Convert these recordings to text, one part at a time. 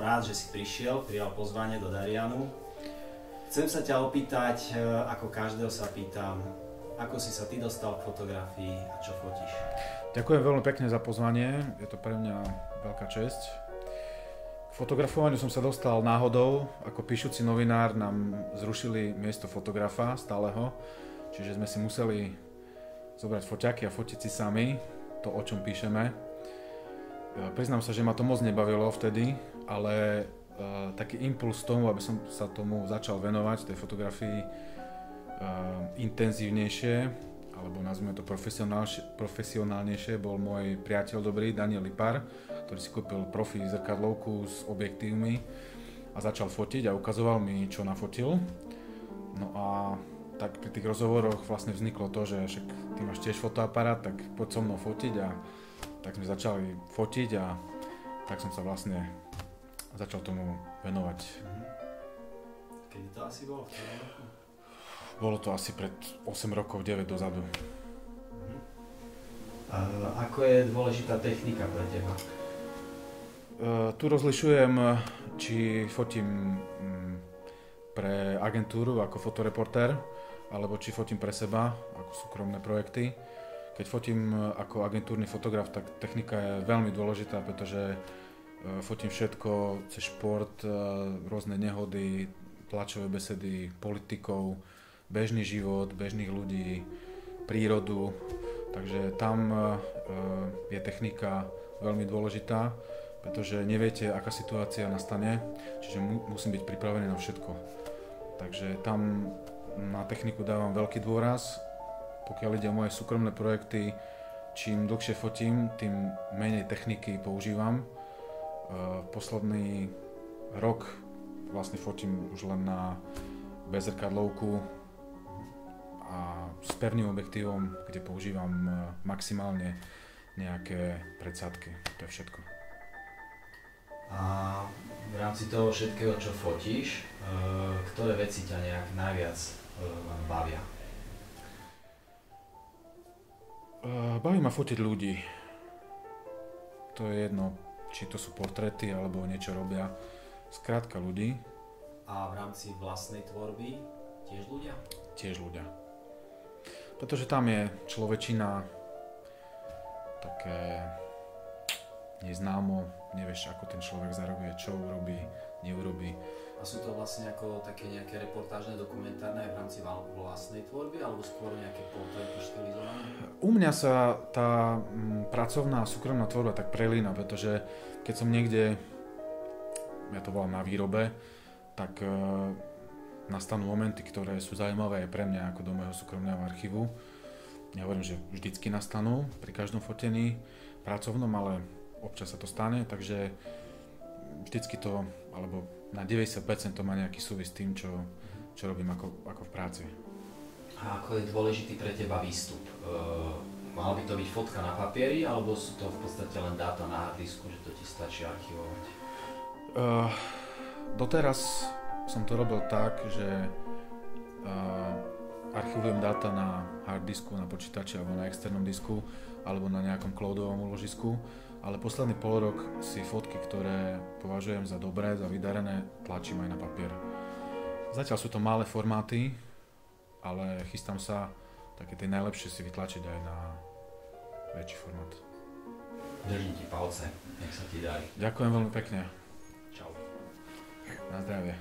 rád, že si prišiel, prijal pozvanie do Darianu. Chcem sa ťa opýtať, ako každého sa pýtam, ako si sa ty dostal k fotografii a čo fotíš? Ďakujem veľmi pekne za pozvanie, je to pre mňa veľká česť. K fotografovaniu som sa dostal náhodou, ako píšuci novinár nám zrušili miesto fotografa stáleho, čiže sme si museli zobrať foťaky a fotiť si sami to, o čom píšeme. Priznám sa, že ma to moc nebavilo vtedy, ale taký impuls tomu, aby som sa tomu začal venovať, tej fotografii intenzívnejšie, alebo nazvime to profesionálnejšie, bol môj priateľ dobrý, Daniel Lipar, ktorý si kúpil profi zrkadlovku s objektívmi a začal fotiť a ukazoval mi, čo nafotil. No a tak pri tých rozhovoroch vlastne vzniklo to, že však ty máš tiež fotoaparát, tak poď so mnou fotiť a tak sme začali fotiť a tak som sa vlastne začal tomu venovať. Kedy to asi bolo? V ktorom roku? Bolo to asi pred 8 rokov, 9 dozadu. Ako je dôležitá technika pre teba? Tu rozlišujem, či fotím pre agentúru ako fotoreportér, alebo či fotím pre seba ako súkromné projekty. Keď fotím ako agentúrny fotograf, tak technika je veľmi dôležitá, pretože fotím všetko cez šport, rôzne nehody, tlačové besedy, politikov, bežný život, bežných ľudí, prírodu. Takže tam je technika veľmi dôležitá, pretože neviete, aká situácia nastane, čiže musím byť pripravený na všetko. Takže tam na techniku dávam veľký dôraz. Pokiaľ ide o moje súkromné projekty, čím dlhšie fotím, tým menej techniky používam. Posledný rok vlastne fotím už len na bezzrkadlovku a s pevným objektívom, kde používam maximálne nejaké predsádky. To je všetko. A v rámci toho všetkého, čo fotíš, ktoré veci ťa nejak najviac bavia? Baví ma fotiť ľudí. To je jedno, či to sú portréty alebo niečo robia. Skrátka ľudí. A v rámci vlastnej tvorby tiež ľudia? Tiež ľudia. Pretože tam je človečina také neznámo, nevieš, ako ten človek zareaguje, čo urobí, neurobí. A sú to vlastne ako také nejaké reportážne, dokumentárne aj v rámci vlastnej tvorby, alebo skôr nejaké portréty štylizované? U mňa sa tá pracovná a súkromná tvorba tak prelína, pretože keď som niekde, ja to volám na výrobe, tak nastanú momenty, ktoré sú zaujímavé aj pre mňa ako do môjho súkromného archívu. Nehovorím, že vždycky nastanú pri každom fotení pracovnom, ale občas sa to stane, takže vždycky to, alebo na 90% to má nejaký súvis s tým, čo robím ako v práci. A ako je dôležitý pre teba výstup? Mal by to byť fotka na papieri, alebo sú to v podstate len dáta na hardisku, že to ti stačí archivovať? Doteraz som to robil tak, že archivujem dáta na harddisku, na počítači alebo na externom disku alebo na nejakom cloudovom úložisku, ale posledný pol rok si fotky, ktoré považujem za dobré, za vydarené, tlačím aj na papier. Zatiaľ sú to malé formáty, ale chystám sa také tie najlepšie si vytlačiť aj na väčší formát. Držím ti palce, nech sa ti darí. Ďakujem veľmi pekne. Čau. Na zdravie.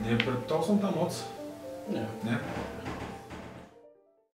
Nepreptal som tam moc? Nie. Nie?